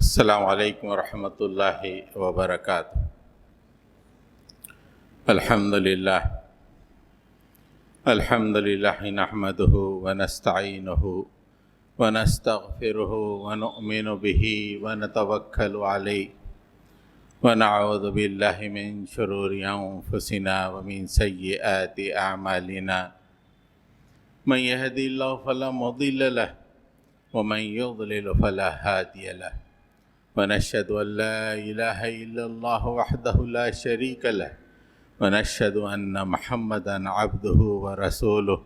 السلام علیکم ورحمۃ اللہ وبرکاتہ۔ الحمد للہ نحمده ونستعینه ونستغفره ونؤمن به ونتوکل علیہ ونعوذ باللہ من شرور انفسنا ومن سیئات اعمالنا من يهدي الله فلا مضل له ومن يضلل فلا هادي له ونشهد أن لا إله إلا الله وحده لا شريك له ونشهد أن محمدًا عبده ورسوله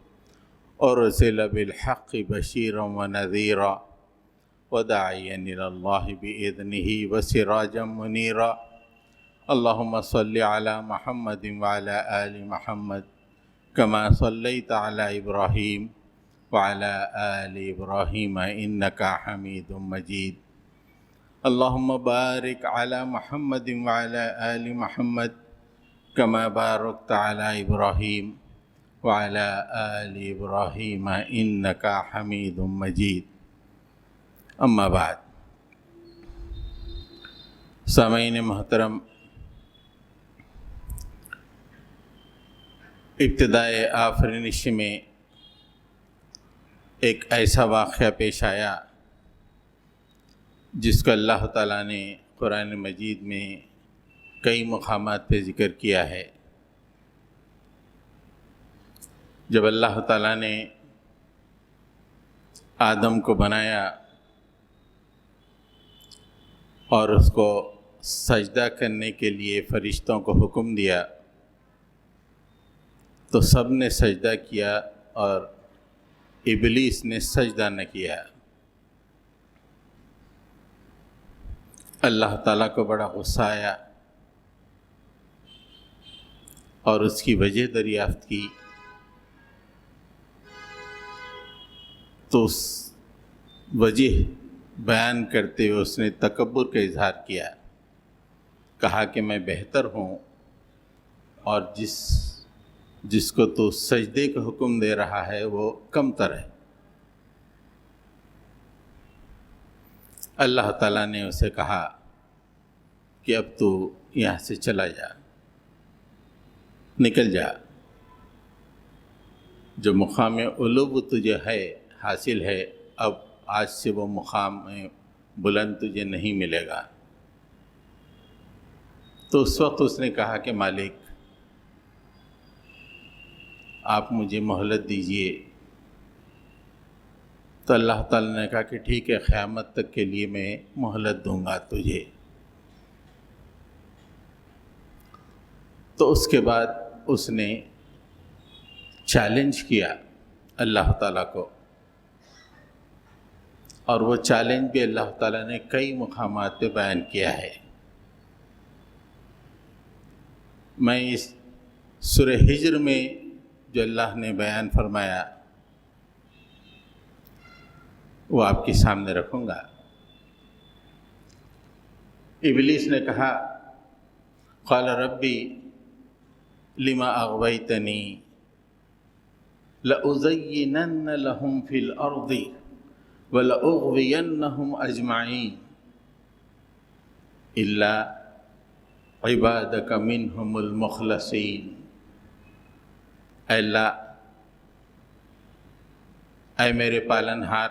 أرسل بالحق بشيرا ونذيرا وداعيا إلى الله بإذنه وسراجا منيرا اللهم صل على محمد وعلى آل محمد كما صليت على إبراهيم وعلى آل إبراهيم إنك حميد مجيد اللهم بارك على محمد وعلى آل محمد كما باركت على إبراهيم وعلى آل إبراهيم إنك حميد مجيد اما بعد۔ سامعین محترم، ابتدائے آفرینش میں ایک ایسا واقعہ پیش آیا جس کو اللہ تعالیٰ نے قرآن مجید میں کئی مقامات پہ ذکر کیا ہے۔ جب اللہ تعالیٰ نے آدم کو بنایا اور اس کو سجدہ کرنے کے لیے فرشتوں کو حکم دیا تو سب نے سجدہ کیا اور ابلیس نے سجدہ نہ کیا۔ اللہ تعالیٰ کو بڑا غصہ آیا اور اس کی وجہ دریافت کی تو اس وجہ بیان کرتے ہوئے اس نے تکبر کا اظہار کیا، کہا کہ میں بہتر ہوں اور جس کو تو سجدے کا حکم دے رہا ہے وہ کم تر ہے۔ اللہ تعالیٰ نے اسے کہا کہ اب تو یہاں سے چلا جا، نکل جا، جو مقام علو تجھے ہے حاصل ہے اب آج سے وہ مقام بلند تجھے نہیں ملے گا۔ تو اس وقت اس نے کہا کہ مالک آپ مجھے مہلت دیجئے۔ تو اللہ تعالیٰ نے کہا کہ ٹھیک ہے، قیامت تک کے لیے میں مہلت دوں گا تجھے۔ تو اس کے بعد اس نے چیلنج کیا اللہ تعالیٰ کو، اور وہ چیلنج بھی اللہ تعالیٰ نے کئی مقامات پہ بیان کیا ہے۔ میں اس سورہ ہجر میں جو اللہ نے بیان فرمایا وہ آپ کے سامنے رکھوں گا۔ ابلیس نے کہا قال ربی لما اغویتنی لأزینن لهم فی الارض وَلَأُغْوِيَنَّهُمْ أَجْمَعِينَ إِلَّا عِبَادَكَ مِنْهُمُ الْمُخْلَصِينَ۔ اے اللہ، اے میرے پالنہار،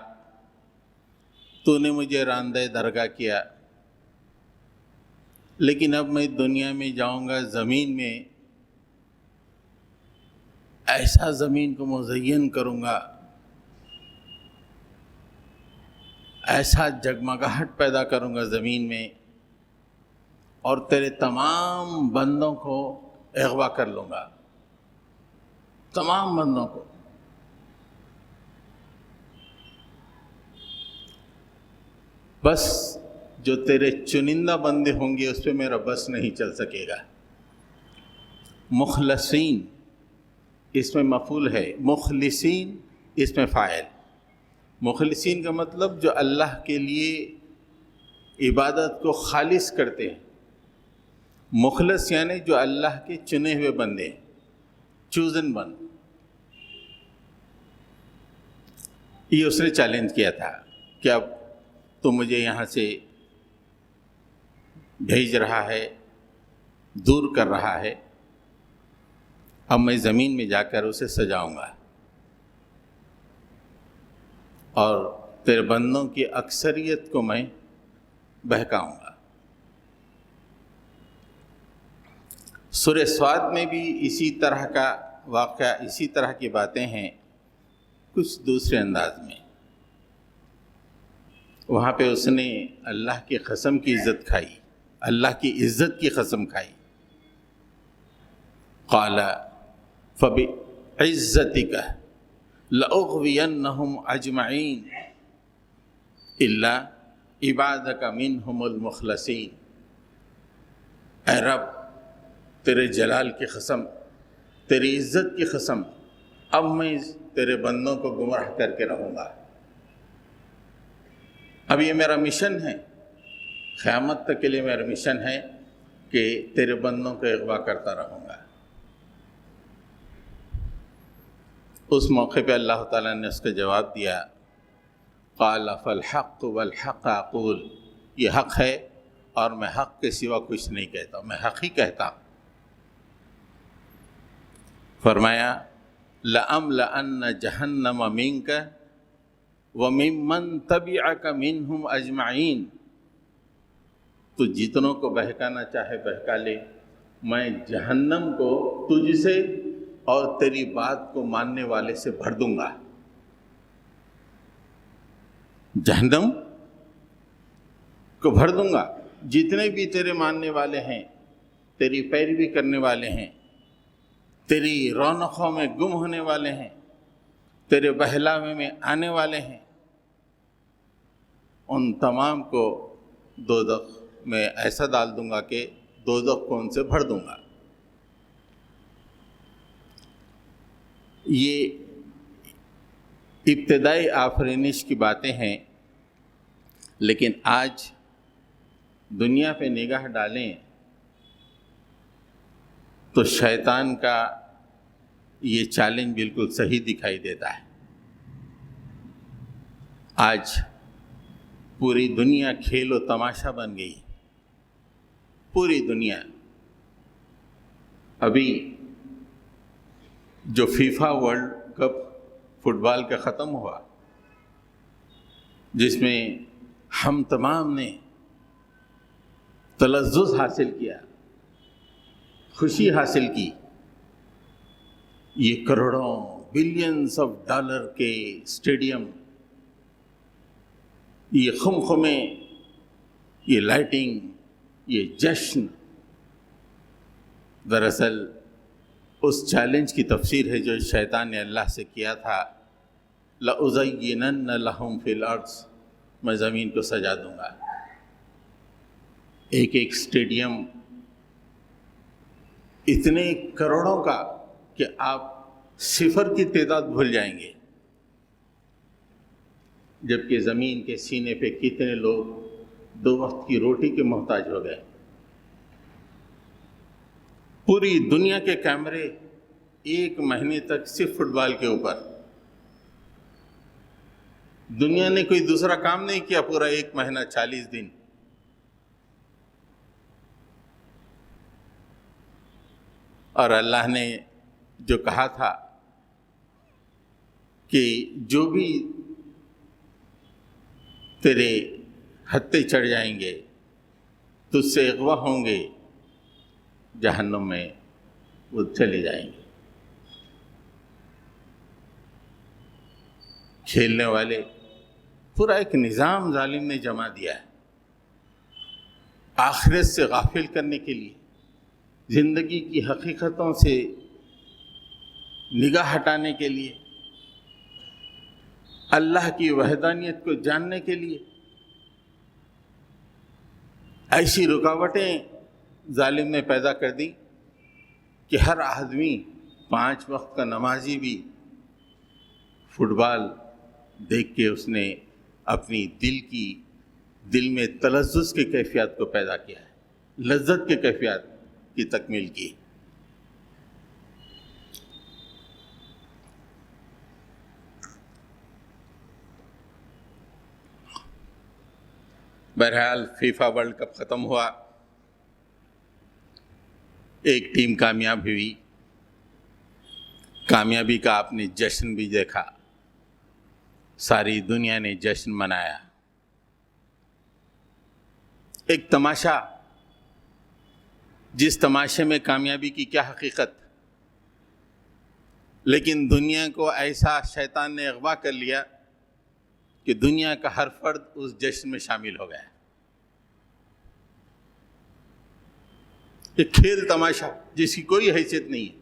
تو نے مجھے راندہ درگاہ کیا، لیکن اب میں دنیا میں جاؤں گا، زمین میں ایسا زمین کو مزین کروں گا، ایسا جگمگاہٹ پیدا کروں گا زمین میں، اور تیرے تمام بندوں کو اغوا کر لوں گا، تمام بندوں کو۔ بس جو تیرے چنندہ بندے ہوں گے اس پہ میرا بس نہیں چل سکے گا۔ مخلصین اس میں مفعول ہے، مخلصین اس میں فاعل۔ مخلصین کا مطلب جو اللہ کے لیے عبادت کو خالص کرتے ہیں۔ مخلص یعنی جو اللہ کے چنے ہوئے بندے، چوزن بن۔ یہ اس نے چیلنج کیا تھا کہ اب تو مجھے یہاں سے بھیج رہا ہے، دور کر رہا ہے، اب میں زمین میں جا کر اسے سجاؤں گا اور تیرے بندوں کی اکثریت کو میں بہکاؤں گا۔ سورہ سواد میں بھی اسی طرح کا واقعہ، اسی طرح کی باتیں ہیں، کچھ دوسرے انداز میں۔ وہاں پہ اس نے اللہ کی قسم کی عزت کھائی، اللہ کی عزت کی قسم کھائی۔ قال فبعزتک لأغوینہم اجمعین الا عبادک منہم المخلصین۔ اے رب، تیرے جلال کی قسم، تیری عزت کی قسم، اب میں تیرے بندوں کو گمراہ کر کے رہوں گا۔ اب یہ میرا مشن ہے، قیامت تک کے لیے میرا مشن ہے کہ تیرے بندوں کو اغوا کرتا رہوں گا۔ اس موقع پہ اللہ تعالیٰ نے اس کا جواب دیا، قال فالحق والحق اقول، یہ حق ہے اور میں حق کے سوا کچھ نہیں کہتا، میں حق ہی کہتا ہوں۔ فرمایا لَأَمْلَأَنَّ جَهَنَّمَ مِنْكَ وَمِمَّنْ تَبِعَكَ مِنْهُمْ أَجْمَعِينَ۔ تو جتنوں کو بہکانا چاہے بہکا لے، میں جہنم کو تجھ سے اور تیری بات کو ماننے والے سے بھر دوں گا۔ جہنم کو بھر دوں گا، جتنے بھی تیرے ماننے والے ہیں، تیری پیروی کرنے والے ہیں، تیری رونقوں میں گم ہونے والے ہیں، تیرے بہلاوے میں آنے والے ہیں، ان تمام کو دوزخ میں ایسا ڈال دوں گا کہ دوزخ کو ان سے بھر دوں گا۔ یہ ابتدائی آفرینش کی باتیں ہیں، لیکن آج دنیا پہ نگاہ ڈالیں تو شیطان کا یہ چیلنج بالکل صحیح دکھائی دیتا ہے۔ آج پوری دنیا کھیل و تماشا بن گئی، پوری دنیا۔ ابھی جو فیفا ورلڈ کپ فٹ بال کا ختم ہوا، جس میں ہم تمام نے تلذذ حاصل کیا، خوشی حاصل کی، یہ کروڑوں بلینز آف ڈالر کے اسٹیڈیم، یہ خمخمے، یہ لائٹنگ، یہ جشن، دراصل اس چیلنج کی تفسیر ہے جو شیطان نے اللہ سے کیا تھا، لَأُزَيِّنَنَّ لَهُمْ فِي الْأَرْضِ، میں زمین کو سجا دوں گا۔ ایک ایک اسٹیڈیم اتنے کروڑوں کا کہ آپ صفر کی تعداد بھول جائیں گے، جبکہ زمین کے سینے پہ کتنے لوگ 2 وقت کی روٹی کے محتاج ہو گئے۔ پوری دنیا کے کیمرے 1 مہینے تک صرف فٹ بال کے اوپر، دنیا نے کوئی دوسرا کام نہیں کیا پورا 1 مہینہ 40 دن۔ اور اللہ نے جو کہا تھا کہ جو بھی تیرے ہتھے چڑھ جائیں گے، تجھ سے اغوا ہوں گے، جہنم میں وہ چلے جائیں گے۔ کھیلنے والے، پورا ایک نظام ظالم نے جما دیا ہے، آخرت سے غافل کرنے کے لیے، زندگی کی حقیقتوں سے نگاہ ہٹانے کے لیے، اللہ کی وحدانیت کو جاننے کے لیے ایسی رکاوٹیں ظالم نے پیدا کر دی کہ ہر آدمی 5 وقت کا نمازی بھی فٹ بال دیکھ کے اس نے اپنی دل میں تلذذ کی کیفیت کو پیدا کیا ہے، لذت کے کیفیت کی تکمیل کی۔ بہرحال فیفا ورلڈ کپ ختم ہوا، ایک ٹیم کامیاب ہوئی، کامیابی کا آپ نے جشن بھی دیکھا، ساری دنیا نے جشن منایا، ایک تماشا، جس تماشے میں کامیابی کی کیا حقیقت، لیکن دنیا کو ایسا شیطان نے اغوا کر لیا کہ دنیا کا ہر فرد اس جشن میں شامل ہو گیا۔ ایک کھیل تماشا جس کی کوئی حیثیت نہیں ہے،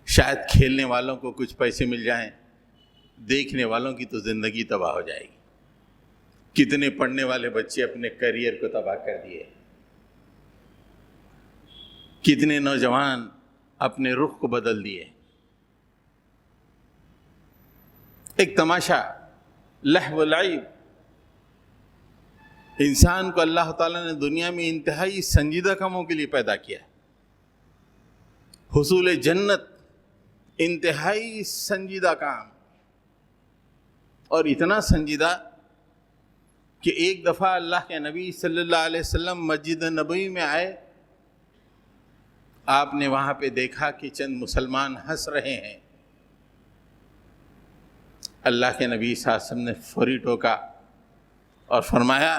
شاید کھیلنے والوں کو کچھ پیسے مل جائیں، دیکھنے والوں کی تو زندگی تباہ ہو جائے گی۔ کتنے پڑھنے والے بچے اپنے کیریئر کو تباہ کر دیے، کتنے نوجوان اپنے رخ کو بدل دیے۔ ایک تماشا، لہو و لعب۔ انسان کو اللہ تعالیٰ نے دنیا میں انتہائی سنجیدہ کاموں کے لیے پیدا کیا ہے۔ حصول جنت انتہائی سنجیدہ کام، اور اتنا سنجیدہ کہ ایک دفعہ اللہ کے نبی صلی اللہ علیہ وسلم مسجد نبوی میں آئے، آپ نے وہاں پہ دیکھا کہ چند مسلمان ہنس رہے ہیں۔ اللہ کے نبی صلی اللہ علیہ وسلم نے فوری ٹوکا اور فرمایا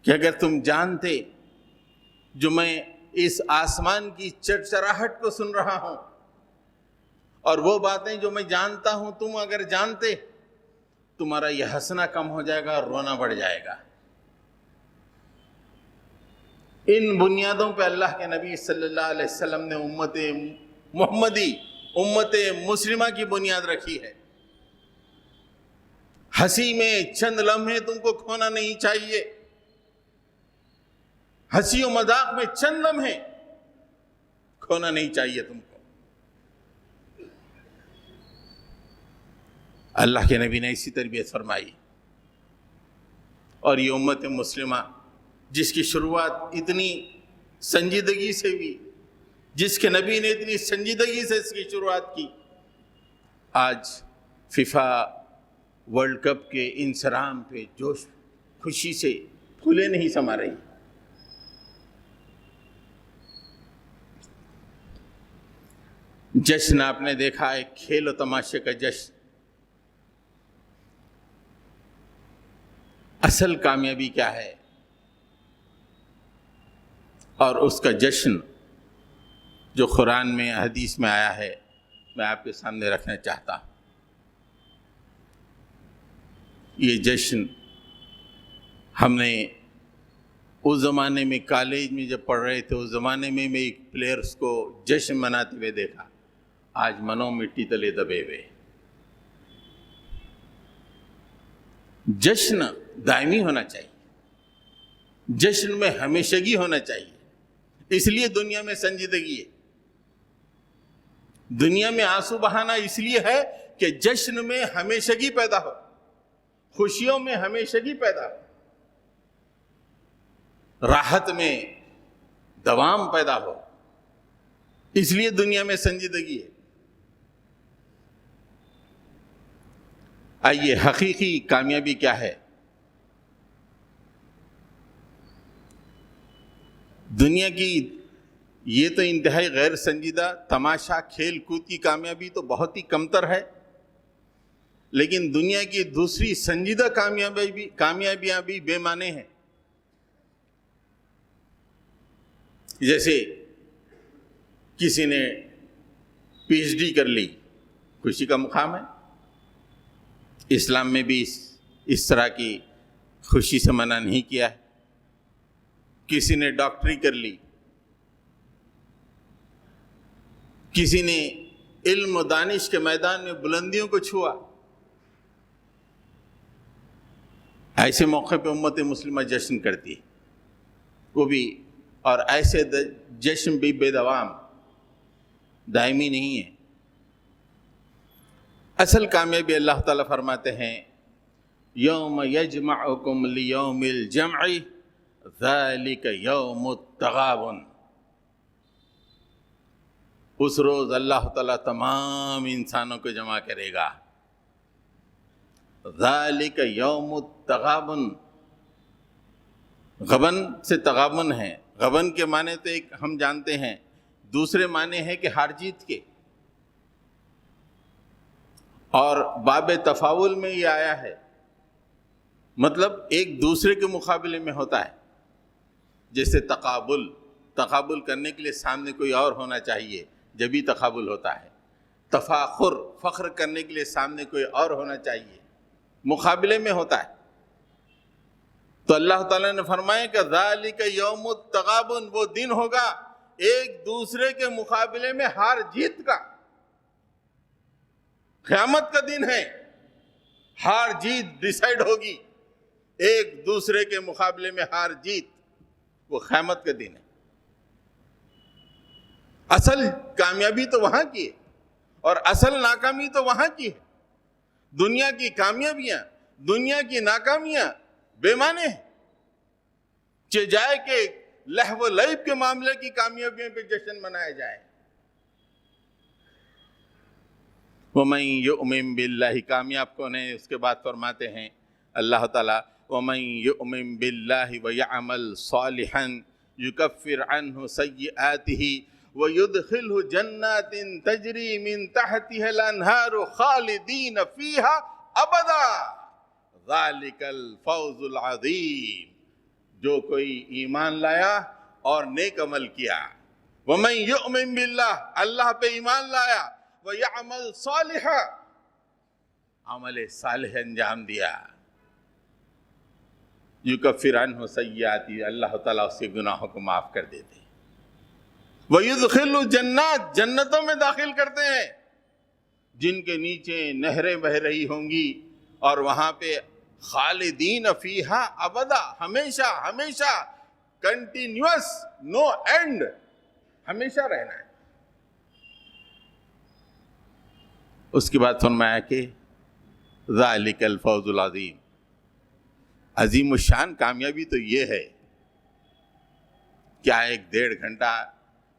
کہ اگر تم جانتے جو میں اس آسمان کی چرچراہٹ کو سن رہا ہوں، اور وہ باتیں جو میں جانتا ہوں تم اگر جانتے، تمہارا یہ ہنسنا کم ہو جائے گا اور رونا بڑھ جائے گا۔ ان بنیادوں پہ اللہ کے نبی صلی اللہ علیہ وسلم نے امت محمدی، امت مسلمہ کی بنیاد رکھی ہے۔ ہنسی میں چند لمحے تم کو کھونا نہیں چاہیے، ہنسی و مذاق میں چند لمحے کھونا نہیں چاہیے تم کو۔ اللہ کے نبی نے اسی تربیت فرمائی، اور یہ امت مسلمہ جس کی شروعات اتنی سنجیدگی سے ہوئی، جس کے نبی نے اتنی سنجیدگی سے اس کی شروعات کی، آج فیفا ورلڈ کپ کے انصرام پہ جوش خوشی سے پھولے نہیں سما رہی۔ جشن آپ نے دیکھا ہے، کھیل و تماشے کا جشن۔ اصل کامیابی کیا ہے اور اس کا جشن جو قرآن میں حدیث میں آیا ہے، میں آپ کے سامنے رکھنا چاہتا ہوں۔ یہ جشن ہم نے اس زمانے میں کالج میں جب پڑھ رہے تھے، اس زمانے میں ایک پلیئرز کو جشن مناتے ہوئے دیکھا، آج منو مٹی تلے دبے ہوئے۔ جشن دائمی ہونا چاہیے، جشن میں ہمیشگی ہونا چاہیے، اس لیے دنیا میں سنجیدگی ہے۔ دنیا میں آنسو بہانا اس لیے ہے کہ جشن میں ہمیشگی پیدا ہو، خوشیوں میں ہمیشگی پیدا ہو، راحت میں دوام پیدا ہو، اس لیے دنیا میں سنجیدگی ہے۔ آئیے، حقیقی کامیابی کیا ہے؟ دنیا کی یہ تو انتہائی غیر سنجیدہ تماشا، کھیل کود کی کامیابی تو بہت ہی کمتر ہے، لیکن دنیا کی دوسری سنجیدہ کامیابیاں بھی بے معنی ہیں۔ جیسے کسی نے پی ایچ ڈی کر لی، خوشی کا مقام ہے۔ اسلام میں بھی اس طرح کی خوشی سے منع نہیں کیا ہے۔ کسی نے ڈاکٹری کر لی، کسی نے علم و دانش کے میدان میں بلندیوں کو چھوا، ایسے موقع پہ امت مسلمہ جشن کرتی ہے، وہ بھی، اور ایسے جشن بھی بے دوام، دائمی نہیں ہے۔ اصل کامیابی اللہ تعالیٰ فرماتے ہیں، یوم یجمعکم لیوم الجمع ذالک یوم التغابن۔ اس روز اللہ تعالیٰ تمام انسانوں کو جمع کرے گا۔ ذالک یوم التغابن، غبن سے تغابن ہے، غبن کے معنی تو ایک ہم جانتے ہیں، دوسرے معنی ہے کہ ہار جیت کے، اور باب تفاول میں یہ آیا ہے، مطلب ایک دوسرے کے مقابلے میں ہوتا ہے، جیسے تقابل کرنے کے لیے سامنے کوئی اور ہونا چاہیے جبھی تقابل ہوتا ہے، تفاخر فخر کرنے کے لیے سامنے کوئی اور ہونا چاہیے، مقابلے میں ہوتا ہے۔ تو اللہ تعالیٰ نے فرمایا کہ ذالک یوم التغابن، وہ دن ہوگا ایک دوسرے کے مقابلے میں ہار جیت کا، قیامت کا دن ہے، ہار جیت ڈیسائیڈ ہوگی، ایک دوسرے کے مقابلے میں ہار جیت، وہ قیامت کا دن ہے۔ اصل کامیابی تو وہاں کی ہے اور اصل ناکامی تو وہاں کی ہے۔ دنیا کی کامیابیاں، دنیا کی ناکامیاں بے معنی ہیں، جائے کہ لہو و لعب کے معاملے کی کامیابیوں پہ جشن منایا جائے۔ وَمَن يُؤْمِن بِاللَّهِ، کامیاب کون ہے؟ اس کے بعد فرماتے ہیں اللہ تعالیٰ وَمَن يُؤْمِن بِاللَّهِ وَيَعْمَلْ صَالِحًا يُكَفِّرْ عَنْهُ سَيِّئَاتِهِ وَيُدْخِلْهُ جَنَّاتٍ تَجْرِي مِن تَحْتِهَا الْأَنْهَارُ خَالِدِينَ فِيهَا أَبَدًا ذَلِكَ الْفَوْزُ الْعَظِيمُ، جو کوئی ایمان لایا اور نیک عمل کیا، وَمَن يُؤْمِن بِاللَّهِ، اللہ پہ ایمان لایا، وَيَعْمَلْ صَالِحًا، عمل صالح انجام دیا، یکفر عنہ سیئاتی، اللہ تعالیٰ اس کے گناہوں کو معاف کر دیتے، وَيُدْخِلُ جنات، جنتوں میں داخل کرتے ہیں جن کے نیچے نہریں بہہ رہی ہوں گی، اور وہاں پہ خالدین فیہا ابدا، ہمیشہ ہمیشہ، کنٹینیوس، نو اینڈ، ہمیشہ رہنا ہے۔ اس کے بعد فرمایا کہ ذالک الفوز العظیم، عظیم الشان کامیابی تو یہ ہے، کیا ایک 1.5 گھنٹہ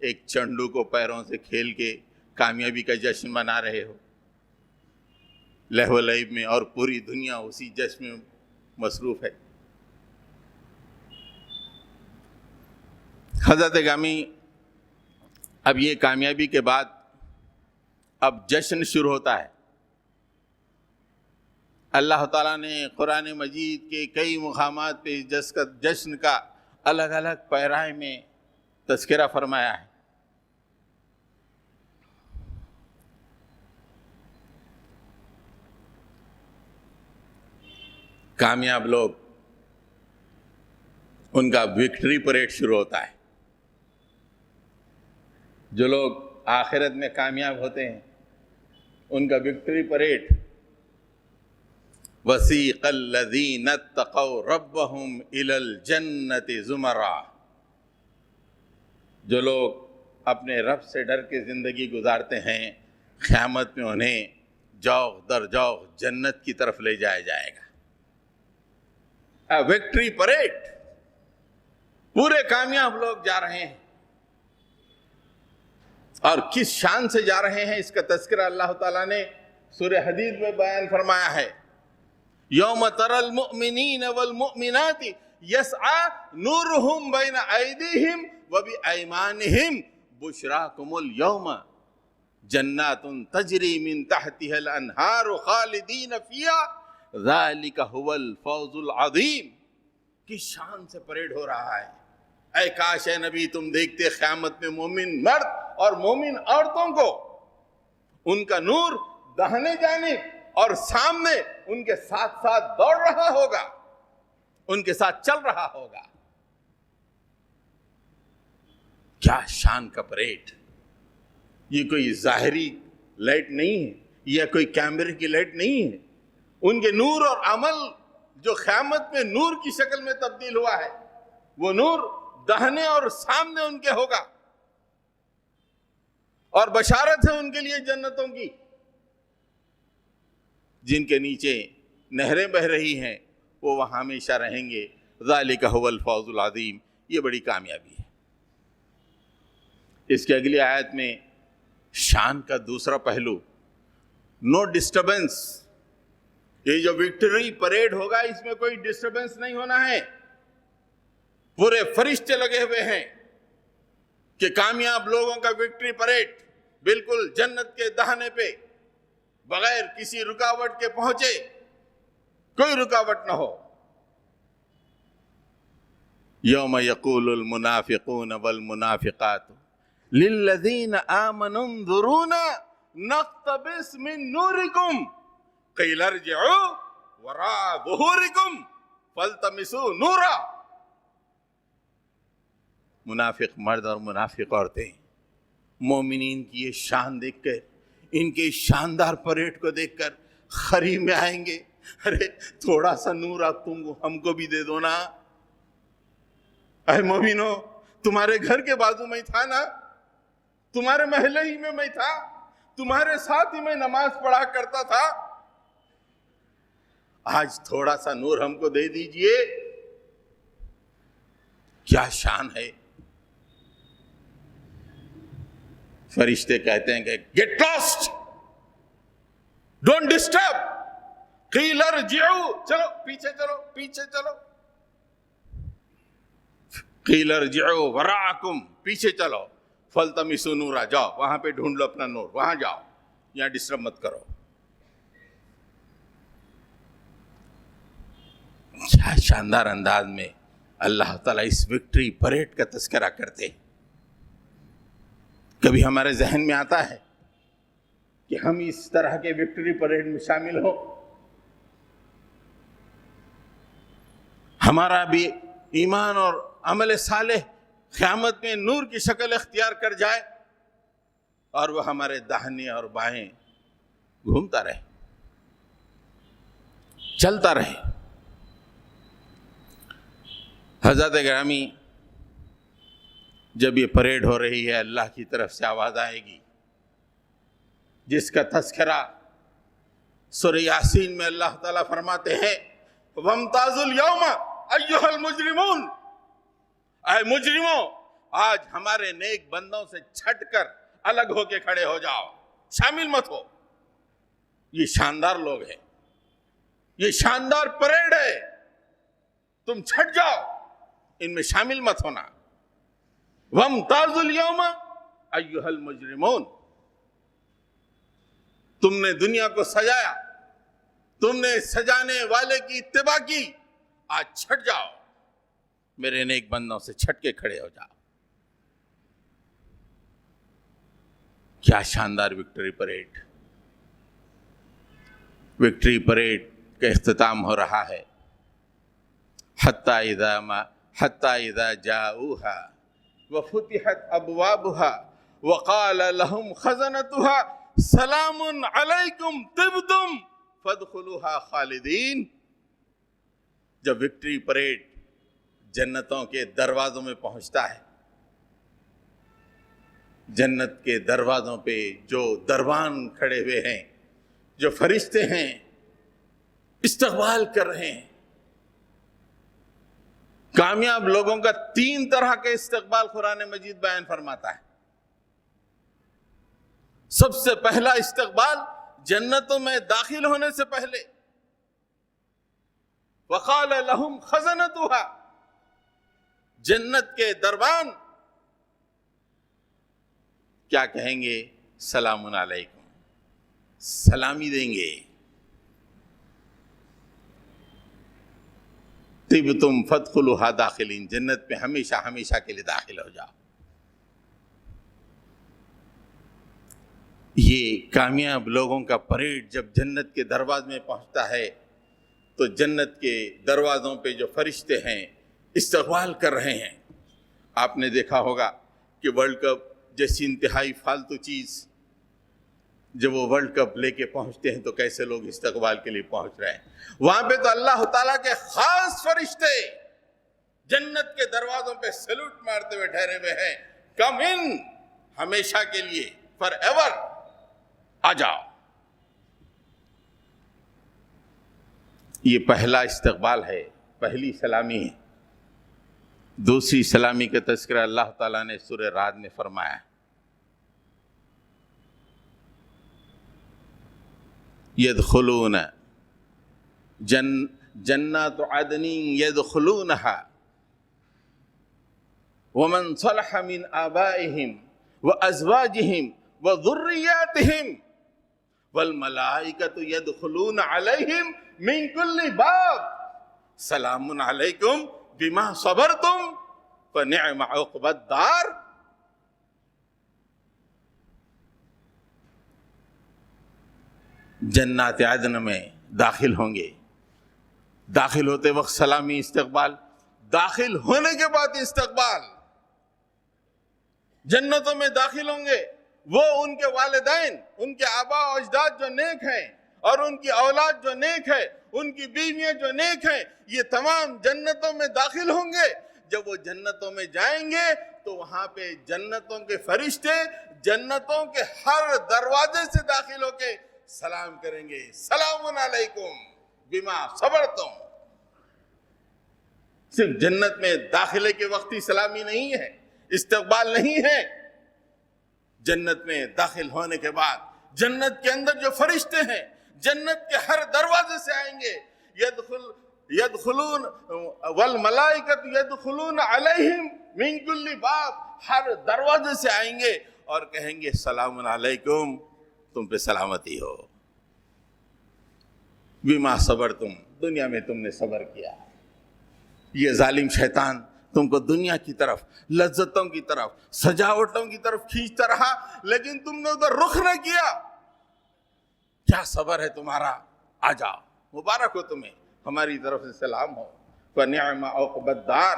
ایک چنڈو کو پیروں سے کھیل کے کامیابی کا جشن منا رہے ہو لہو و لعب میں، اور پوری دنیا اسی جشن میں مصروف ہے۔ حضرت گرامی، اب یہ کامیابی کے بعد اب جشن شروع ہوتا ہے۔ اللہ تعالیٰ نے قرآن مجید کے کئی مقامات پہ جشن کا الگ الگ پیرائے میں تذکرہ فرمایا ہے۔ کامیاب لوگ، ان کا وکٹری پریڈ شروع ہوتا ہے۔ جو لوگ آخرت میں کامیاب ہوتے ہیں ان کا وکٹری پریڈ، وَسِيقَ الَّذِينَ اتَّقَوْا رَبَّهُمْ إِلَى الْجَنَّةِ زُمَرًا، جو لوگ اپنے رب سے ڈر کے زندگی گزارتے ہیں، قیامت میں انہیں جوغ در جوغ جنت کی طرف لے جایا جائے گا۔ وکٹری پریڈ، پورے کامیاب لوگ جا رہے ہیں، اور کس شان سے جا رہے ہیں اس کا تذکرہ اللہ تعالیٰ نے سورہ حدید میں بیان فرمایا ہے۔ یوم تری المؤمنین والمؤمنات یسعی نورہم بین ایدیہم وبایمانہم بشراکم اليوم جنات تجری من تحتها الانہار خالدین فیہا ذالک هو الفوز العظیم۔ کس شان سے پریڈ ہو رہا ہے، اے کاش اے نبی تم دیکھتے قیامت میں مومن مرد اور مومن عورتوں کو، ان کا نور داہنے جانب اور سامنے ان کے ساتھ ساتھ دوڑ رہا ہوگا، ان کے ساتھ چل رہا ہوگا۔ کیا شان کا پریڈ! یہ کوئی ظاہری لائٹ نہیں ہے، یا کوئی کیمرے کی لائٹ نہیں ہے، ان کے نور اور عمل جو قیامت میں نور کی شکل میں تبدیل ہوا ہے، وہ نور داہنے اور سامنے ان کے ہوگا، اور بشارت ہے ان کے لیے جنتوں کی، جن کے نیچے نہریں بہہ رہی ہیں، وہ وہاں ہمیشہ رہیں گے۔ ذالک هو الفوز العظیم، یہ بڑی کامیابی ہے۔ اس کے اگلی آیت میں شان کا دوسرا پہلو، نو ڈسٹربنس، یہ جو وکٹری پریڈ ہوگا اس میں کوئی ڈسٹربنس نہیں ہونا ہے، پورے فرشتے لگے ہوئے ہیں کہ کامیاب لوگوں کا وکٹری پریڈ بالکل جنت کے دہانے پہ بغیر کسی رکاوٹ کے پہنچے، کوئی رکاوٹ نہ ہو۔ یوم یقول المنافقون والمنافقات للذین آمنوا انظرونا نقتبس من نورکم قیل ارجعوا وراء ظہورکم فالتمسوا نورا۔ منافق مرد اور منافق عورتیں مومنین کی یہ شان دیکھ کر، ان کے شاندار پریڈ کو دیکھ کر خری میں آئیں گے، ارے تھوڑا سا نور آپ تم ہم کو بھی دے دو نا۔ اے مومنو، تمہارے گھر کے بازو میں تھا نا، تمہارے محلے ہی میں تھا، تمہارے ساتھ ہی میں نماز پڑھا کرتا تھا، آج تھوڑا سا نور ہم کو دے دیجئے۔ کیا شان ہے۔ فرشتے کہتے ہیں کہ گیٹ لاسٹ، ڈونٹ ڈسٹرب، قیل ارجعوا، چلو پیچھے چلو، پیچھے چلو، قیل ارجعوا وراءکم، پیچھے چلو، فالتمسوا نورا، جاؤ وہاں پہ ڈھونڈ لو اپنا نور، وہاں جاؤ، یہاں ڈسٹرب مت کرو۔ کیا شاندار انداز میں اللہ تعالیٰ اس وکٹری پریڈ کا تذکرہ کرتے ہیں۔ کبھی ہمارے ذہن میں آتا ہے کہ ہم اس طرح کے وکٹری پریڈ میں شامل ہوں؟ ہمارا بھی ایمان اور عمل صالح قیامت میں نور کی شکل اختیار کر جائے اور وہ ہمارے داہنے اور بائیں گھومتا رہے، چلتا رہے۔ حضرت گرامی، جب یہ پریڈ ہو رہی ہے، اللہ کی طرف سے آواز آئے گی جس کا تذکرہ سورہ یاسین میں اللہ تعالیٰ فرماتے ہیں وَامْتَازُوا الْيَوْمَ أَيُّهَا الْمُجْرِمُونَ، اے مجرموں آج ہمارے نیک بندوں سے چھٹ کر الگ ہو کے کھڑے ہو جاؤ، شامل مت ہو۔ یہ شاندار لوگ ہیں، یہ شاندار پریڈ ہے، تم چھٹ جاؤ، ان میں شامل مت ہونا۔ وَامْتَازُوا الْيَوْمَ أَيُّهَا الْمُجْرِمُونَ، تم نے دنیا کو سجایا، تم نے سجانے والے کی اتباع کی، آج چھٹ جاؤ، میرے نیک بندوں سے چھٹ کے کھڑے ہو جاؤ۔ کیا شاندار وکٹری پریڈ۔ وکٹری پریڈ کا اختتام ہو رہا ہے۔ حَتَّى إِذَا جَاءُوهَا وَفُتِحَتْ أَبْوَابُهَا وَقَالَ لَهُمْ خَزَنَتُهَا سَلَامٌ عَلَيْكُمْ طِبْتُمْ فَادْخُلُوهَا خَالِدِينَ۔ جب وکٹری پریڈ جنتوں کے دروازوں میں پہنچتا ہے، جنت کے دروازوں پہ جو دربان کھڑے ہوئے ہیں، جو فرشتے ہیں، استقبال کر رہے ہیں۔ کامیاب لوگوں کا 3 طرح کا استقبال قرآن مجید بیان فرماتا ہے۔ سب سے پہلا استقبال جنتوں میں داخل ہونے سے پہلے وقال لهم خزنتها، جنت کے دربان کیا کہیں گے؟ سلام علیکم، سلامی دیں گے۔ طبتم فادخلوها داخلین، جنت میں ہمیشہ ہمیشہ کے لیے داخل ہو جاؤ۔ یہ کامیاب لوگوں کا پریڈ جب جنت کے دروازے میں پہنچتا ہے تو جنت کے دروازوں پہ جو فرشتے ہیں استقبال کر رہے ہیں۔ آپ نے دیکھا ہوگا کہ ورلڈ کپ جیسی انتہائی فالتو چیز جب وہ ورلڈ کپ لے کے پہنچتے ہیں تو کیسے لوگ استقبال کے لیے پہنچ رہے ہیں۔ وہاں پہ تو اللہ تعالیٰ کے خاص فرشتے جنت کے دروازوں پہ سیلوٹ مارتے ہوئے ٹھہرے ہوئے ہیں، کم ان، ہمیشہ کے لیے، فار ایور، آ جاؤ۔ یہ پہلا استقبال ہے، پہلی سلامی ہے۔ دوسری سلامی کا تذکرہ اللہ تعالیٰ نے سورہ رعد میں فرمایا، یدخلون جنات عدن یدخلونها ومن صلح من آبائهم وأزواجهم وذرياتهم والملائکۃ يدخلون علیہم من کل باب سلام علیکم بما صبرتم فنعم عقبی الدار۔ جنات عدن میں داخل ہوں گے، داخل ہوتے وقت سلامی استقبال، داخل ہونے کے بعد استقبال۔ جنتوں میں داخل ہوں گے وہ ان کے والدین، ان کے آباء و اجداد جو نیک ہیں، اور ان کی اولاد جو نیک ہے، ان کی بیویاں جو نیک ہیں، یہ تمام جنتوں میں داخل ہوں گے۔ جب وہ جنتوں میں جائیں گے تو وہاں پہ جنتوں کے فرشتے جنتوں کے ہر دروازے سے داخل ہو کے سلام کریں گے، سلام علیکم بما صبرتم۔ صرف جنت میں داخلے کے وقت ہی سلامی نہیں ہے، استقبال نہیں ہے، جنت میں داخل ہونے کے بعد جنت کے اندر جو فرشتے ہیں جنت کے ہر دروازے سے آئیں گے، یدخلون والملائکۃ یدخلون علیہم من کل باب، ہر دروازے سے آئیں گے اور کہیں گے سلام علیکم، تم پہ سلامتی ہو، بما صبرتم، دنیا میں تم نے صبر کیا۔ یہ ظالم شیطان تم کو دنیا کی طرف، لذتوں کی طرف، سجاوٹوں کی طرف کھینچتا رہا، لیکن تم نے ادھر رخ نہ کیا۔ کیا صبر ہے تمہارا، آ جاؤ، مبارک ہو تمہیں، ہماری طرف سے سلام ہو۔ فنعم عقبی الدار،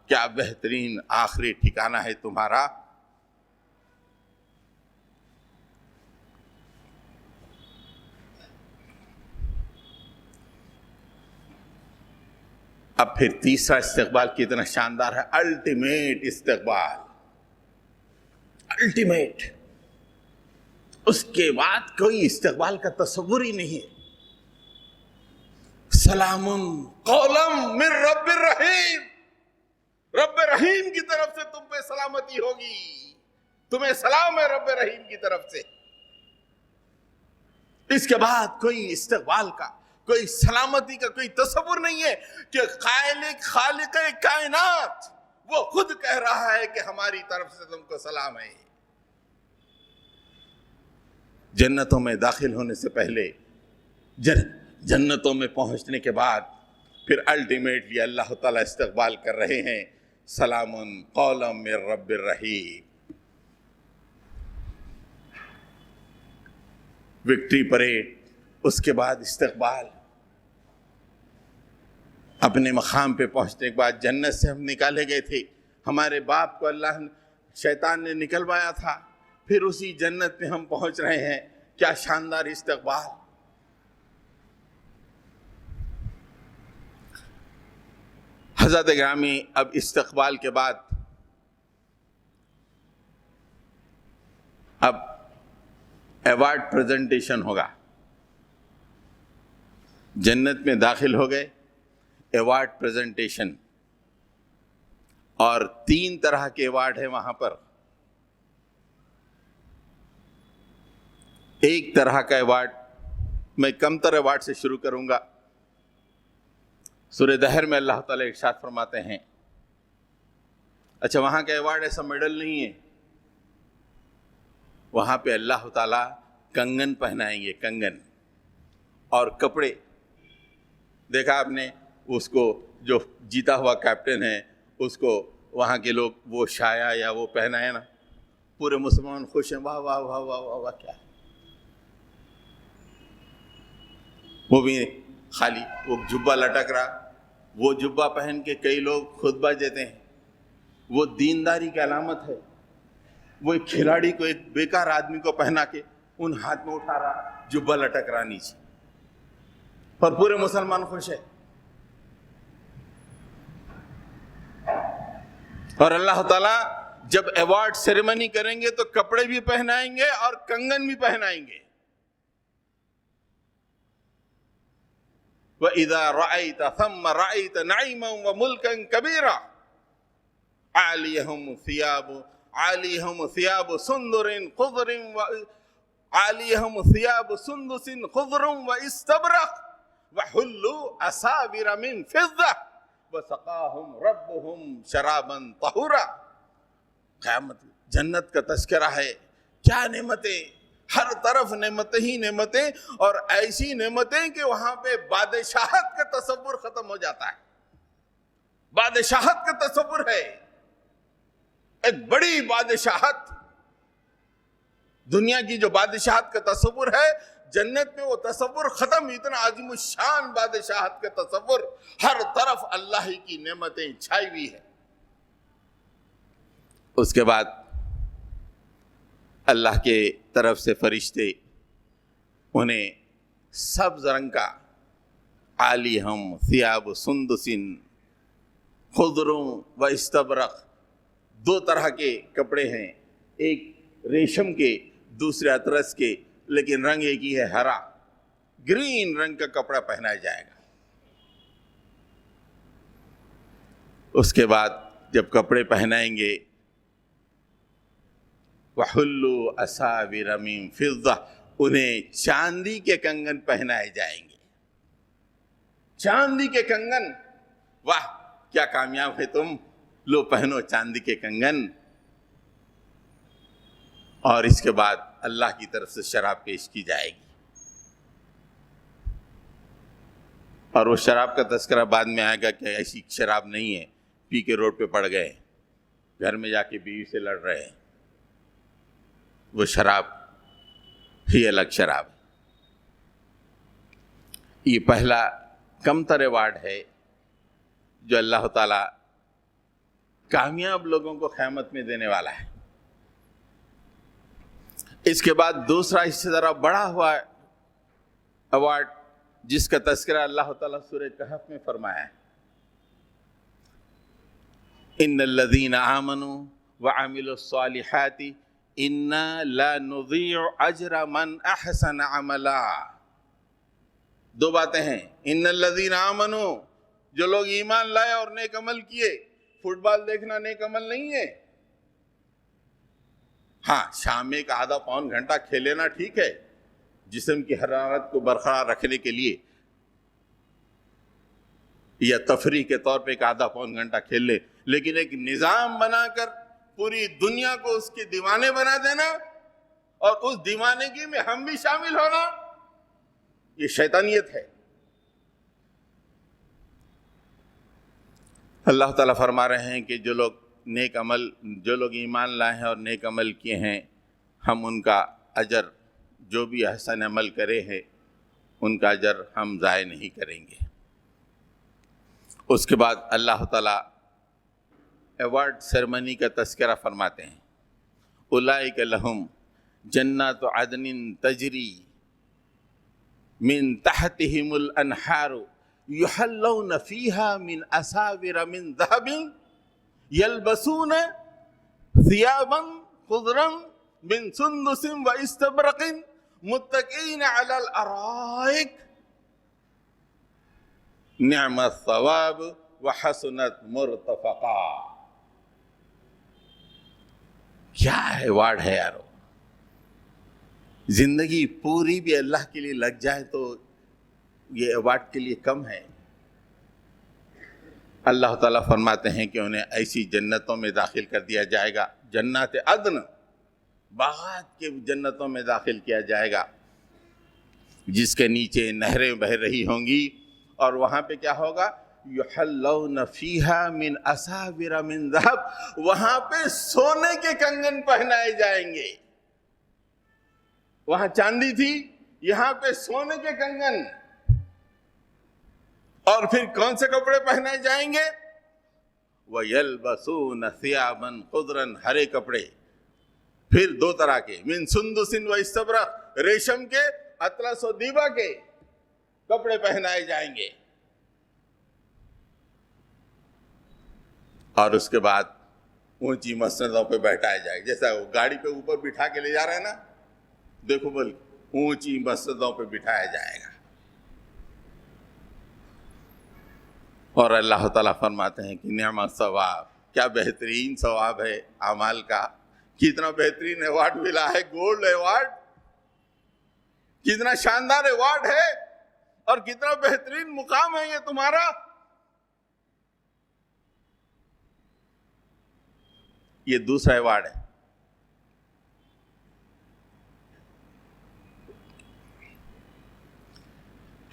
کیا بہترین آخری ٹھکانہ ہے تمہارا۔ اب پھر تیسرا استقبال کتنا شاندار ہے، الٹیمیٹ استقبال، الٹیمیٹ۔ اس کے بعد کوئی استقبال کا تصور ہی نہیں ہے۔ سلام قولا من رب الرحیم، رب رحیم کی طرف سے تم پہ سلامتی ہوگی، تمہیں سلام ہے رب رحیم کی طرف سے۔ اس کے بعد کوئی استقبال کا، کوئی سلامتی کا کوئی تصور نہیں ہے کہ خالق کائنات وہ خود کہہ رہا ہے کہ ہماری طرف سے تم کو سلام ہے۔ جنتوں میں داخل ہونے سے پہلے، جنتوں میں پہنچنے کے بعد، پھر الٹیمیٹلی اللہ تعالیٰ استقبال کر رہے ہیں، سلام قولا من رب الرحیم۔ وکٹری پریڈ، اس کے بعد استقبال۔ اپنے مقام پہ پہنچنے کے بعد جنت سے ہم نکالے گئے تھے، ہمارے باپ کو اللہ شیطان نے نکلوایا تھا، پھر اسی جنت میں ہم پہنچ رہے ہیں۔ کیا شاندار استقبال۔ حضرت گرامی، اب استقبال کے بعد اب ایوارڈ پریزنٹیشن ہوگا۔ جنت میں داخل ہو گئے، ایوارڈ پریزنٹیشن، اور 3 طرح کے ایوارڈ ہیں وہاں پر۔ ایک طرح کا ایوارڈ، میں کم تر ایوارڈ سے شروع کروں گا۔ سورہ دہر میں اللہ تعالیٰ ارشاد فرماتے ہیں، اچھا وہاں کا ایوارڈ ایسا میڈل نہیں ہے، وہاں پہ اللہ تعالیٰ کنگن پہنائیں گے، کنگن اور کپڑے۔ دیکھا آپ نے اس کو، جو جیتا ہوا کیپٹن ہے، اس کو وہاں کے لوگ وہ شایا یا وہ پہنائے نا، پورے مسلمان خوش ہیں، واہ واہ واہ واہ واہ واہ، کیا ہے۔ وہ بھی خالی وہ جبہ لٹک رہا، وہ جبہ پہن کے کئی لوگ خطبہ دیتے ہیں، وہ دینداری کی علامت ہے۔ وہ ایک کھلاڑی کو، ایک بیکار آدمی کو پہنا کے ان ہاتھ میں اٹھا رہا، جبہ لٹک رہا نیچے، اور پورے مسلمان خوش ہے۔ اور اللہ تعالیٰ جب ایوارڈ سیریمنی کریں گے تو کپڑے بھی پہنائیں گے اور کنگن بھی پہنائیں گے۔ وَإِذَا رَأَيْتَ ثَمَّ رَأَيْتَ نَعِيمًا وَمُلْكًا كَبِيرًا عَالِيَهُمْ ثِيَابُ سُنْدُسٍ خُضْرٍ وَإِسْتَبْرَقٍ وَحُلُّوا أَسَاوِرَ مِنْ فِضَّةٍ وَسَقَاهُمْ رَبُّهُمْ شَرَابًا طَهُورًا۔ قیامت جنت کا تذکرہ ہے، کیا نعمتیں، ہر طرف نعمتیں ہی نعمتیں، اور ایسی نعمتیں کہ وہاں پہ بادشاہت کا تصور ختم ہو جاتا ہے۔ بادشاہت کا تصور ہے، ایک بڑی بادشاہت، دنیا کی جو بادشاہت کا تصور ہے، جنت میں وہ تصور ختم، اتنا عظیم الشان بادشاہت کا تصور، ہر طرف اللہ ہی کی نعمتیں چھائی ہوئی ہیں۔ اس کے بعد اللہ کے طرف سے فرشتے انہیں سبز رنگ کا عالیہم ثیاب سندس خضر و استبرق، دو طرح کے کپڑے ہیں، ایک ریشم کے، دوسرے اطرس کے، لیکن رنگ ایک ہی ہے، ہرا، گرین رنگ کا کپڑا پہنایا جائے گا۔ اس کے بعد جب کپڑے پہنائیں گے، وَحُلُّوا أَسَاوِرَ مِن فِضَّةٍ، انہیں چاندی کے کنگن پہنائے جائیں گے۔ چاندی کے کنگن، واہ کیا کامیاب ہے تم، لو پہنو چاندی کے کنگن۔ اور اس کے بعد اللہ کی طرف سے شراب پیش کی جائے گی، اور وہ شراب کا تذکرہ بعد میں آئے گا کہ ایسی شراب نہیں ہے، پی کے روڈ پہ پڑ گئے، گھر میں جا کے بیوی سے لڑ رہے ہیں، وہ شراب ہی الگ شراب ہے۔ یہ پہلا کم تر ایوارڈ ہے جو اللہ تعالیٰ کامیاب لوگوں کو قیامت میں دینے والا ہے۔ اس کے بعد دوسرا اس سے ذرا بڑا ہوا ایوارڈ جس کا تذکرہ اللہ تعالیٰ سورہ کہف میں فرمایا ہے، ان الذین آمنوا وعملوا الصالحات انا لا نضيع اجر من احسن عملا۔ دو باتیں ہیں، ان الذین آمنوا، جو لوگ ایمان لائے اور نیک عمل کیے۔ فٹ بال دیکھنا نیک عمل نہیں ہے، ہاں شام میں ایک آدھا پون گھنٹہ کھیلینا ٹھیک ہے، جسم کی حرارت کو برقرار رکھنے کے لیے، یا تفریح کے طور پہ ایک آدھا پون گھنٹہ کھیل لے، لیکن ایک نظام بنا کر پوری دنیا کو اس کے دیوانے بنا دینا اور اس دیوانگی میں ہم بھی شامل ہونا، یہ شیطانیت ہے۔ اللہ تعالیٰ فرما رہے ہیں کہ جو لوگ ایمان لائے ہیں اور نیک عمل کیے ہیں، ہم ان کا اجر، جو بھی احسن عمل کرے ہیں ان کا اجر ہم ضائع نہیں کریں گے۔ اس کے بعد اللہ تعالیٰ ایوارڈ سیرمنی کا تذکرہ فرماتے ہیں، اولئک لہم جنات عدن تجری من تحتہم الانہار یحلون فیہا من اساور من ذہب یلبسون ثیابا خضرا من سندس و استبرق متکئین علی الارائک نعم الثواب وحسنت مرتفقا۔ کیا ایوارڈ ہے یارو، زندگی پوری بھی اللہ کے لیے لگ جائے تو یہ ایوارڈ کے لیے کم ہے۔ اللہ تعالیٰ فرماتے ہیں کہ انہیں ایسی جنتوں میں داخل کر دیا جائے گا، جنات عدن، باغات کے جنتوں میں داخل کیا جائے گا، جس کے نیچے نہریں بہہ رہی ہوں گی، اور وہاں پہ کیا ہوگا، یحلون فیہا من اساور من ذہب، وہاں پہ سونے کے کنگن پہنائے جائیں گے۔ وہاں چاندی تھی، یہاں پہ سونے کے کنگن، اور پھر کون سے کپڑے پہنائے جائیں گے، وَيَلْبَسُونَ ثِيَابًا خُضْرًا، ہرے کپڑے، پھر دو طرح کے، من سندس و استبرق، ریشم کے، اطلس و دیبا کے کپڑے پہنائے جائیں گے۔ اور اس کے بعد اونچی مسندوں پہ بیٹھایا جائے گا، جیسا وہ گاڑی پہ اوپر بٹھا کے لے جا رہے ہیں نا، دیکھو بول اونچی مسندوں پہ بٹھایا جائے گا۔ اور اللہ تعالیٰ فرماتے ہیں کہ نعم الثواب، کیا بہترین ثواب ہے اعمال کا، کتنا بہترین ایوارڈ ملا ہے، گولڈ ایوارڈ، کتنا شاندار ایوارڈ ہے، اور کتنا بہترین مقام ہے یہ تمہارا۔ یہ دوسرا ایوارڈ ہے.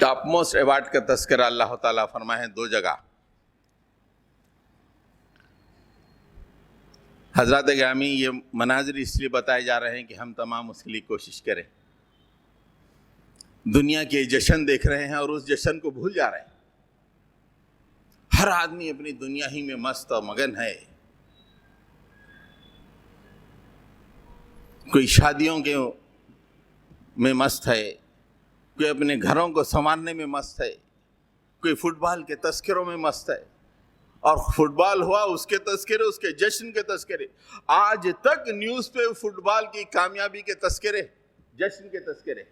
ٹاپ موسٹ ایوارڈ کا تذکرہ اللہ تعالیٰ فرمائے ہیں دو جگہ. حضرات گرامی، یہ مناظر اس لیے بتائے جا رہے ہیں کہ ہم تمام اس کے لیے کوشش کریں. دنیا کے جشن دیکھ رہے ہیں اور اس جشن کو بھول جا رہے ہیں. ہر آدمی اپنی دنیا ہی میں مست اور مگن ہے. کوئی شادیوں کے میں مست ہے، کوئی اپنے گھروں کو سنوارنے میں مست ہے، کوئی فٹ بال کے تذکروں میں مست ہے. اور فٹ بال ہوا اس کے تذکرے، اس کے جشن کے تذکرے. آج تک نیوز پہ فٹ بال کی کامیابی کے تذکرے، جشن کے تذکرے.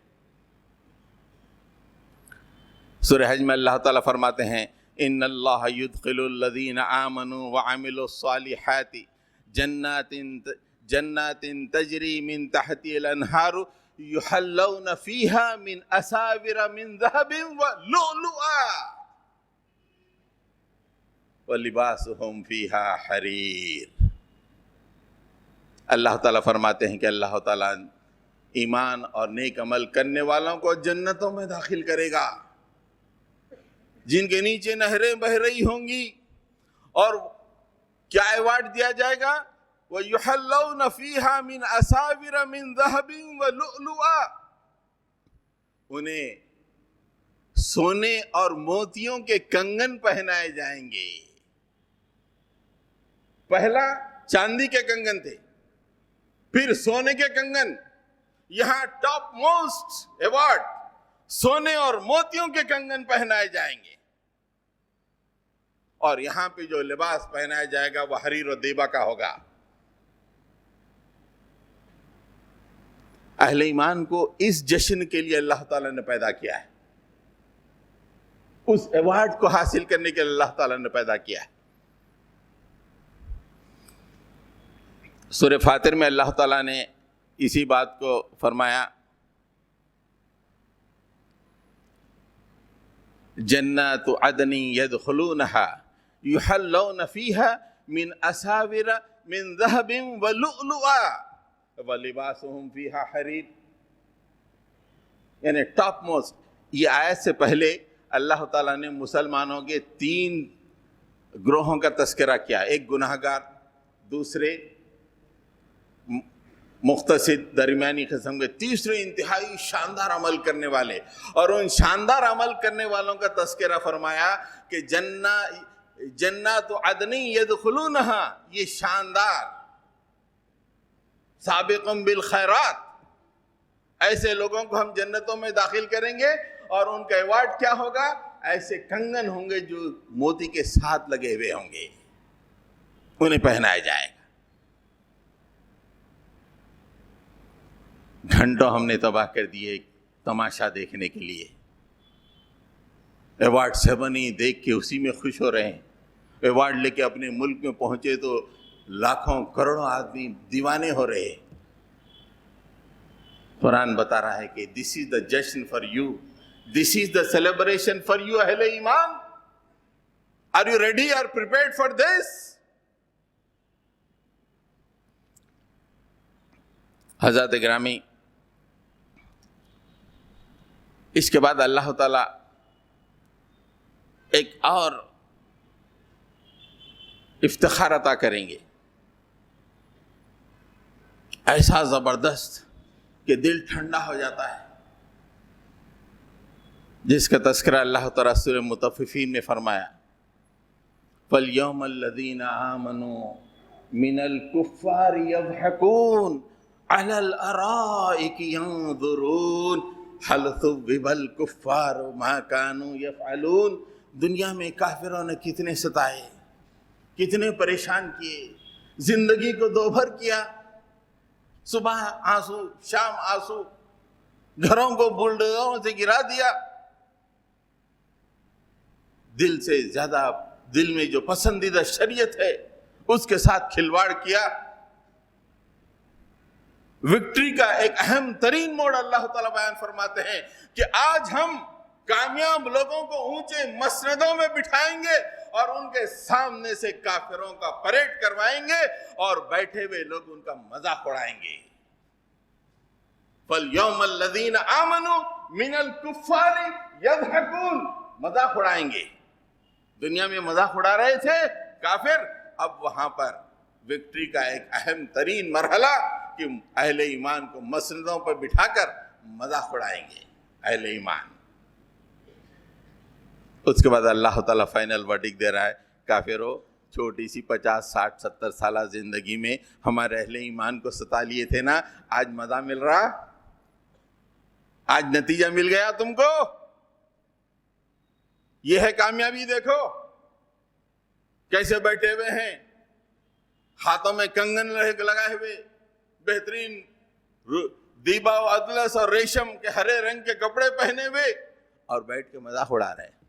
سورہ حج میں اللہ تعالیٰ فرماتے ہیں ان اللہ یدخل الذین آمنوا وعملوا الصالحات جنات تجری من تحتها الانہار یحلون فیہا من اساور من ذہب ولؤلؤا وَلِبَاسُهُمْ فِيهَا حَرِيرٌ. اللہ تعالیٰ فرماتے ہیں کہ اللہ تعالیٰ ایمان اور نیک عمل کرنے والوں کو جنتوں میں داخل کرے گا، جن کے نیچے نہریں بہہ رہی ہوں گی. اور کیا ایوارڈ دیا جائے گا؟ وَيُحَلَّوْنَ فِيهَا مِنْ أَسَاوِرَ مِنْ ذَهَبٍ وَلُؤْلُؤًا. انہیں سونے اور موتیوں کے کنگن پہنائے جائیں گے. پہلا چاندی کے کنگن تھے، پھر سونے کے کنگن. یہاں ٹاپ موسٹ ایوارڈ سونے اور موتیوں کے کنگن پہنائے جائیں گے. اور یہاں پہ جو لباس پہنایا جائے گا وہ حریر و دیبا کا ہوگا. اہل ایمان کو اس جشن کے لیے اللہ تعالیٰ نے پیدا کیا ہے، اس ایوارڈ کو حاصل کرنے کے لیے اللہ تعالیٰ نے پیدا کیا ہے. سورہ فاتر میں اللہ تعالیٰ نے اسی بات کو فرمایا جنات عدن يدخلونها يحلون فيها من أساور من ذهب ولؤلؤا ولباسهم فيها حرير. یعنی ٹاپ موسٹ. یہ آیت سے پہلے اللہ تعالیٰ نے مسلمانوں کے 3 گروہوں کا تذکرہ کیا. ایک گناہگار، دوسرے مختصر درمیانی قسم کے، تیسرے انتہائی شاندار عمل کرنے والے. اور ان شاندار عمل کرنے والوں کا تذکرہ فرمایا کہ جنات عدن یدخلونہا، یہ شاندار سابقم بالخیرات، ایسے لوگوں کو ہم جنتوں میں داخل کریں گے. اور ان کا ایوارڈ کیا ہوگا؟ ایسے کنگن ہوں گے جو موتی کے ساتھ لگے ہوئے ہوں گے، انہیں پہنایا جائے گا. گھنٹوں ہم نے تباہ کر دیے تماشا دیکھنے کے لیے. ایوارڈ سیرمنی دیکھ کے اسی میں خوش ہو رہے ہیں. ایوارڈ لے کے اپنے ملک میں پہنچے تو لاکھوں کروڑوں آدمی دیوانے ہو رہے ہیں. قرآن بتا رہا ہے کہ دس از دا جشن for you, this is the celebration for you اہل ایمان. Are you ready? Are prepared for this? حضرات گرامی، اس کے بعد اللہ تعالیٰ ایک اور افتخار عطا کریں گے، ایسا زبردست کہ دل ٹھنڈا ہو جاتا ہے، جس کا تذکرہ اللہ تعالیٰ سورہ مطففین میں فرمایا فَالْيَوْمَ الَّذِينَ آمَنُوا مِنَ الْكُفَّارِ يَضْحَكُونَ عَلَى الْأَرَائِكِ يَنظُرُونَ هَلْ ثُوِّبَ الْكُفَّارُ مَا كَانُوا يَفْعَلُونَ. دنیا میں کافروں نے کتنے ستائے، کتنے پریشان کیے، زندگی کو دوبھر کیا. صبح آنسو، شام آنسو، گھروں کو بلڈوزروں سے گرا دیا. دل سے زیادہ دل میں جو پسندیدہ شریعت ہے اس کے ساتھ کھلواڑ کیا. وکٹری کا ایک اہم ترین موڑ اللہ تعالیٰ بیان فرماتے ہیں کہ آج ہم کامیاب لوگوں کو اونچے مسندوں میں بٹھائیں گے اور ان کے سامنے سے کافروں کا پریڈ کروائیں گے اور بیٹھے ہوئے لوگ ان کا مذاق اڑائیں گے. فَالْيَوْمَ الَّذِينَ آمَنُوا مِنَ الْكُفَّارِ يَضْحَكُونَ. مذاق اڑائیں گے. دنیا میں مذاق اڑا رہے تھے کافر، اب وہاں پر وکٹری کا ایک اہم ترین مرحلہ کہ اہل ایمان کو مسندوں پر بٹھا کر مذاق اڑائیں گے اہل ایمان. اس کے بعد اللہ تعالیٰ فائنل ورڈکٹ دے رہا ہے، کافروں چھوٹی سی 50 60 70 سالہ زندگی میں ہمارے اہل ایمان کو ستا لیے تھے نا، آج مزہ مل رہا، آج نتیجہ مل گیا تم کو، یہ ہے کامیابی. دیکھو کیسے بیٹھے ہوئے ہیں، ہاتھوں میں کنگن لگائے ہوئے، بہترین دیبا و اطلس اور ریشم کے ہرے رنگ کے کپڑے پہنے ہوئے اور بیٹھ کے مذاق اڑا رہے ہیں.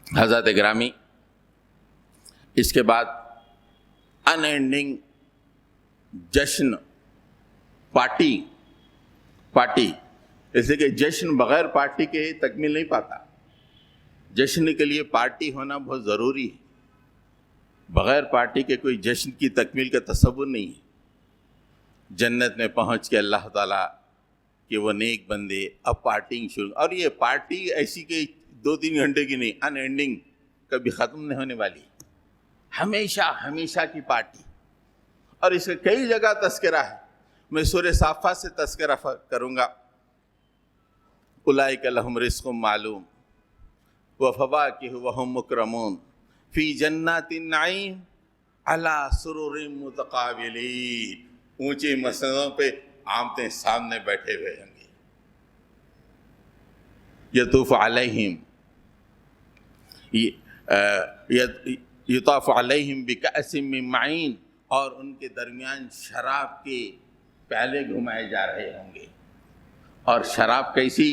حضرت گرامی، اس کے بعد ان اینڈنگ جشن، پارٹی، اس لیے کہ جشن بغیر پارٹی کے تکمیل نہیں پاتا. جشن کے لیے پارٹی ہونا بہت ضروری ہے، بغیر پارٹی کے کوئی جشن کی تکمیل کا تصور نہیں ہے. جنت میں پہنچ کے اللہ تعالیٰ کہ وہ نیک بندے اب پارٹی شروع، اور یہ پارٹی ایسی کہ 2-3 گھنٹے کی نہیں، ان اینڈنگ، کبھی ختم نہیں ہونے والی، ہمیشہ کی پارٹی. اور اس کا کئی جگہ تذکرہ ہے، میں سورہ صافات سے تذکرہ کروں گا. اولئک لہم رزق معلوم وفواکہ وہم مکرمون فی جنات النعیم علی سرر متقابلین. اونچے مسندوں پہ آمتے سامنے بیٹھے ہوئے ہوں گے. یطوف علیہم یطاف علیہم بکأس من معین، اور ان کے درمیان شراب کے پیالے گھمائے جا رہے ہوں گے. اور شراب کیسی؟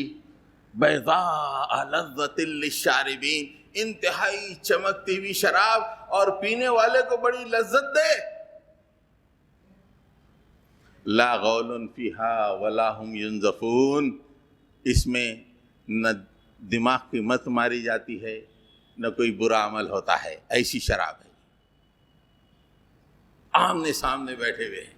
بیضاء لذۃ للشاربین، انتہائی چمکتی ہوئی شراب اور پینے والے کو بڑی لذت دے. لا غول فیہا ولا ہم ینزفون، اس میں نہ دماغ کی مت ماری جاتی ہے نہ کوئی برا عمل ہوتا ہے، ایسی شراب ہے. آمنے سامنے بیٹھے ہوئے ہیں.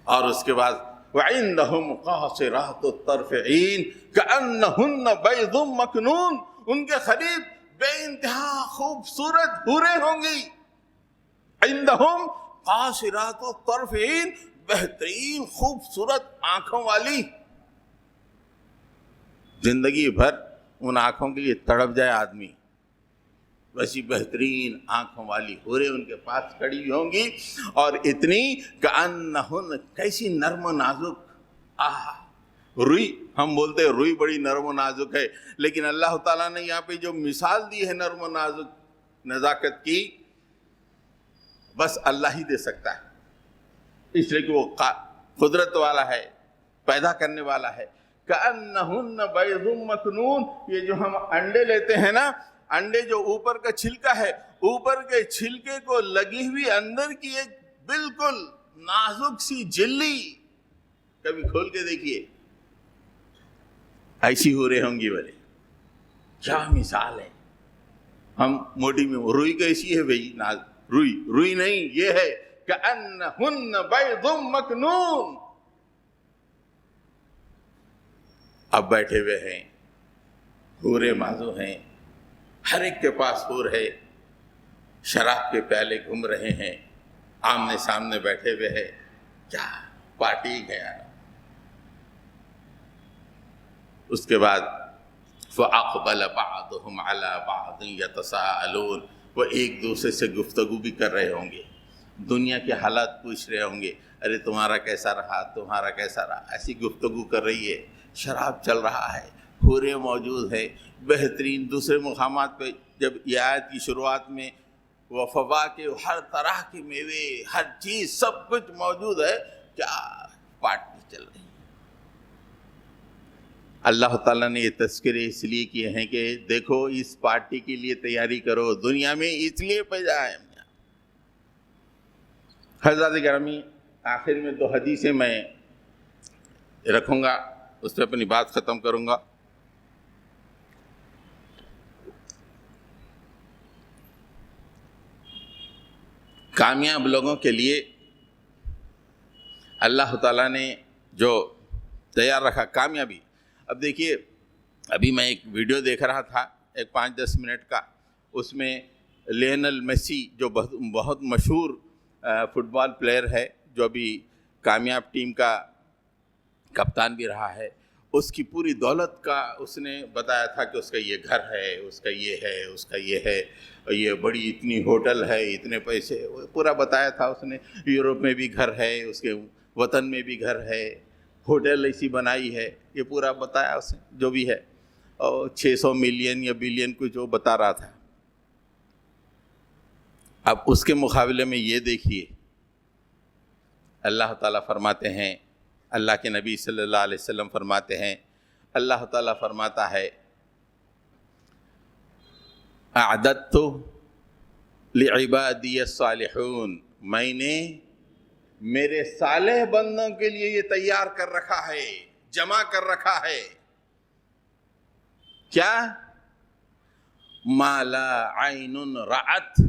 اور اس کے بعد وَعِندَهُمْ قَاصِرَاتُ الطَّرْفِ عِينٌ كَأَنَّهُنَّ بَيْضٌ مَكْنُونٌ، ان کے قریب بے انتہا خوبصورت حوریں ہوں گی. عندهم قاصرات الطرف عین، بہترین خوبصورت آنکھوں والی. زندگی بھر ان آنکھوں کے لیے تڑپ جائے آدمی، ویسی بہترین آنکھوں والی حوریں ان کے پاس کھڑی ہوں گی. اور اتنی کأنہن، کیسی نرم و نازک، روئی، ہم بولتے ہیں روئی بڑی نرم و نازک ہے، لیکن اللہ تعالیٰ نے یہاں پہ جو مثال دی ہے نرم و نازک نزاکت کی، بس اللہ ہی دے سکتا ہے، اس لیے کہ وہ قدرت والا ہے، پیدا کرنے والا ہے. کأنہن بیض مکنون، یہ جو ہم انڈے لیتے ہیں نا، انڈے جو اوپر کا چھلکا ہے، اوپر کے چھلکے کو لگی ہوئی اندر کی ایک بالکل نازک سی جلی، کبھی کھول کے دیکھیے، ایسی حوریں ہوں گی. بولے کیا مثال ہے. ہم موٹی میں روئی کیسی ہے بھئی، روئی نہیں، یہ ہے کأنہن بیض مکنون. اب بیٹھے ہوئے ہیں، حوریں مازو ہیں، ہر ایک کے پاس حور ہے، شراب کے پیالے گھوم رہے ہیں، آمنے سامنے بیٹھے ہوئے ہیں. کیا پارٹی گیا. اس کے بعد فَأَقْبَلَ بَعْضُهُمْ عَلَى بَعْضٍ يَتَسَاءَلُونَ، وہ ایک دوسرے سے گفتگو بھی کر رہے ہوں گے، دنیا کے حالات پوچھ رہے ہوں گے، ارے تمہارا کیسا رہا، تمہارا کیسا رہا، ایسی گفتگو کر رہی ہے. شراب چل رہا ہے، حوریں موجود ہے، بہترین. دوسرے مقامات پہ جب یہ آیت کی شروعات میں وفوا کے ہر طرح کے میوے، ہر چیز، سب کچھ موجود ہے، کیا پارٹی چل رہی ہے. اللہ تعالیٰ نے یہ تذکرے اس لیے کیے ہیں کہ دیکھو اس پارٹی کے لیے تیاری کرو، دنیا میں اس لیے پیدا ہے. حضرات گرامی، آخر میں 2 حدیثیں میں رکھوں گا، اس پہ اپنی بات ختم کروں گا. کامیاب لوگوں کے لیے اللہ تعالیٰ نے جو تیار رکھا کامیابی. اب دیکھیے، ابھی میں ایک ویڈیو دیکھ رہا تھا، ایک 5-10 منٹ کا. اس میں لیونل میسی جو بہت مشہور فٹ بال پلیئر ہے، جو ابھی کامیاب ٹیم کا کپتان بھی رہا ہے، اس کی پوری دولت کا اس نے بتایا تھا کہ اس کا یہ گھر ہے، اس کا یہ ہے، اس کا یہ ہے، یہ بڑی اتنی ہوٹل ہے، اتنے پیسے، پورا بتایا تھا اس نے. یورپ میں بھی گھر ہے، اس کے وطن میں بھی گھر ہے، ہوٹل ایسی بنائی ہے، یہ پورا بتایا اس نے جو بھی ہے. اور 600 ملین یا بلین کچھ جو بتا رہا تھا. اب اس کے مقابلے میں یہ دیکھیے، اللہ تعالیٰ فرماتے ہیں، اللہ کے نبی صلی اللہ علیہ وسلم فرماتے ہیں، اللہ تعالیٰ فرماتا ہے اعددت لعبادی الصالحون، میں نے میرے صالح بندوں کے لیے یہ تیار کر رکھا ہے، جمع کر رکھا ہے. کیا؟ ما لا عین رأت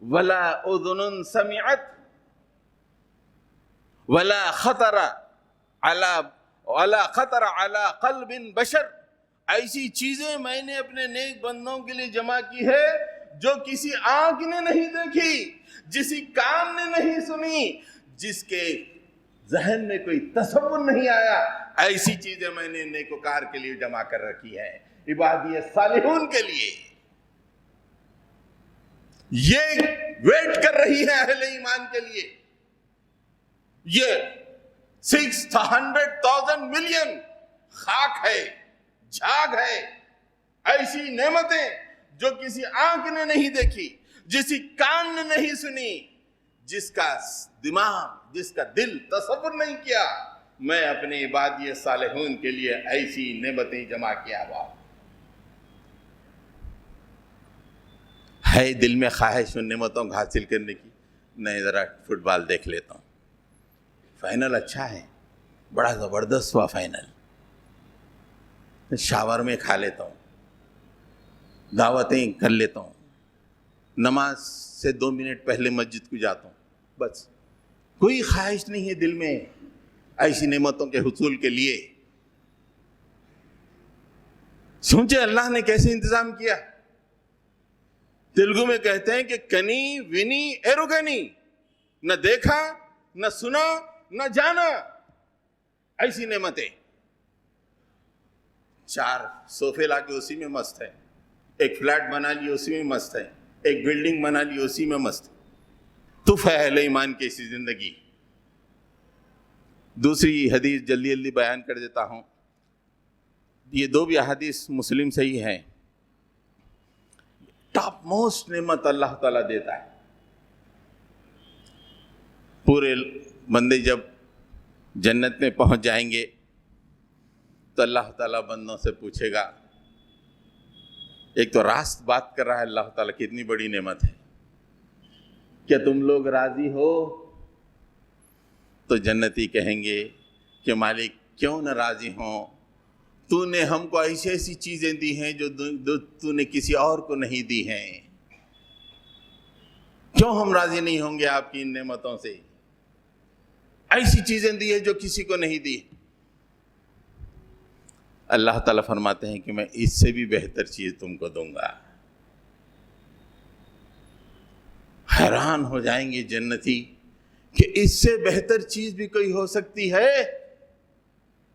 ولا اذن سمعت ولا خطر على قلب بشر. ایسی چیزیں میں نے اپنے نیک بندوں کے لیے جمع کی ہے جو کسی آنکھ نے نہیں دیکھی، جسی کان نے نہیں سنی، جس کے ذہن میں کوئی تصور نہیں آیا. ایسی چیزیں میں نے نیکوکار کے لیے جمع کر رکھی ہے، عبادی الصالحون کے لیے. یہ ویٹ کر رہی ہے اہل ایمان کے لیے. یہ 600,000 ملین خاک ہے، جھاگ ہے، ایسی نعمتیں جو کسی آنکھ نے نہیں دیکھی، جسی کان نے نہیں سنی، جس کا دماغ، جس کا دل تصور نہیں کیا. میں اپنے عبادی الصالحون کے لیے ایسی نعمتیں جمع کیا ہوا ہے. دل میں خواہش ان نعمتوں کو حاصل کرنے کی، نہیں ذرا فٹ بال دیکھ لیتا ہوں، فائنل اچھا ہے، بڑا زبردست ہوا فائنل، شاور میں کھا لیتا ہوں، دعوتیں کر لیتا ہوں، نماز سے 2 منٹ پہلے مسجد کو جاتا ہوں. بس کوئی خواہش نہیں ہے دل میں ایسی نعمتوں کے حصول کے لیے. سوچے اللہ نے کیسے انتظام کیا. تیلگو میں کہتے ہیں کہ کنی ونی ایروگنی، نہ دیکھا نہ سنا نہ جانا، ایسی نعمتیں. 4 صوفے لا کے اسی میں مست ہے، ایک فلیٹ بنا لی اسی میں مست ہے، ایک بلڈنگ بنا لی اسی میں مست. تف ہے اہل ایمان کی ایسی زندگی. دوسری حدیث جلدی جلدی بیان کر دیتا ہوں. یہ 2 بھی احادیث مسلم سے ہی ہیں. ٹاپ موسٹ نعمت اللہ تعالیٰ دیتا ہے. پورے بندے جب جنت میں پہنچ جائیں گے تو اللہ تعالیٰ بندوں سے پوچھے گا، ایک تو راست بات کر رہا ہے اللہ تعالیٰ، کتنی بڑی نعمت ہے، کیا تم لوگ راضی ہو؟ تو جنتی کہیں گے کہ مالک کیوں نہ راضی ہوں، تو نے ہم کو ایسی ایسی چیزیں دی ہیں جو تو نے کسی اور کو نہیں دی ہیں، کیوں ہم راضی نہیں ہوں گے آپ کی ان نعمتوں سے؟ ایسی چیزیں دی ہیں جو کسی کو نہیں دی. اللہ تعالیٰ فرماتے ہیں کہ میں اس سے بھی بہتر چیز تم کو دوں گا. حیران ہو جائیں گے جنتی کہ اس سے بہتر چیز بھی کوئی ہو سکتی ہے؟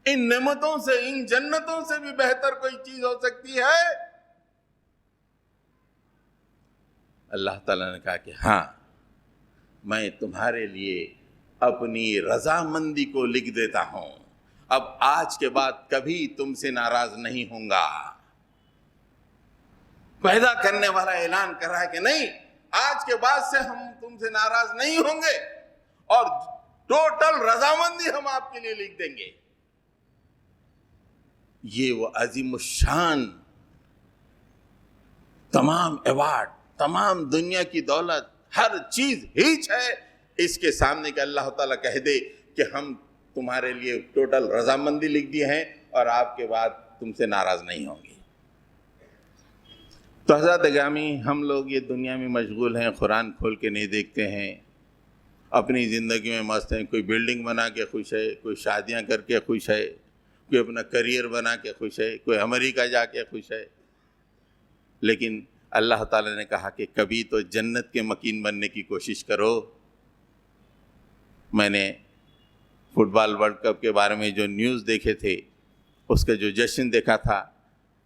ان نعمتوں سے، ان جنتوں سے بھی بہتر کوئی چیز ہو سکتی ہے؟ اللہ تعالیٰ نے کہا کہ ہاں، میں تمہارے لیے اپنی رضامندی کو لکھ دیتا ہوں. اب آج کے بعد کبھی تم سے ناراض نہیں ہوں گا. پیدا کرنے والا اعلان کر رہا ہے کہ نہیں، آج کے بعد سے ہم تم سے ناراض نہیں ہوں گے اور ٹوٹل رضامندی ہم آپ کے لیے لکھ دیں گے. یہ وہ عظیم الشان تمام ایوارڈ، تمام دنیا کی دولت، ہر چیز ہیچ ہے اس کے سامنے کہ اللہ تعالیٰ کہہ دے کہ ہم تمہارے لیے ٹوٹل رضامندی لکھ دی ہیں اور آپ کے بعد تم سے ناراض نہیں ہوں گے. تو حضرات گرامی، ہم لوگ یہ دنیا میں مشغول ہیں، قرآن کھول کے نہیں دیکھتے ہیں، اپنی زندگی میں مست ہیں، کوئی بلڈنگ بنا کے خوش ہے، کوئی شادیاں کر کے خوش ہے، کوئی اپنا کریئر بنا کے خوش ہے، کوئی امریکہ جا کے خوش ہے. لیکن اللہ تعالیٰ نے کہا کہ کبھی تو جنت کے مکین بننے کی کوشش کرو. میں نے فٹ بال ورلڈ کپ کے بارے میں جو نیوز دیکھے تھے، اس کا جو جشن دیکھا تھا،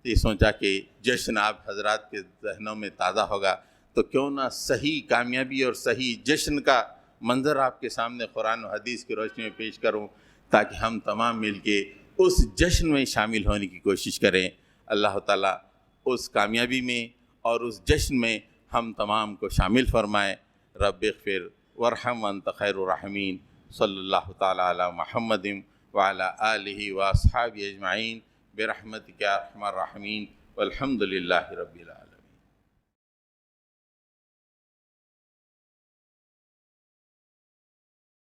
یہ سوچا کہ جشن آپ حضرات کے ذہنوں میں تازہ ہوگا، تو کیوں نہ صحیح کامیابی اور صحیح جشن کا منظر آپ کے سامنے قرآن و حدیث کی روشنی میں پیش کروں، تاکہ ہم تمام مل کے اس جشن میں شامل ہونے کی کوشش کریں. اللہ تعالیٰ اس کامیابی میں اور اس جشن میں ہم تمام کو شامل فرمائے. رب اغفر وارحم وانت خیر الراحمین. صلی اللہ تعالیٰ علی محمد وعلی آلہ واصحابہ اجمعین برحمتک یا ارحم الراحمین والحمد للہ رب العالمین.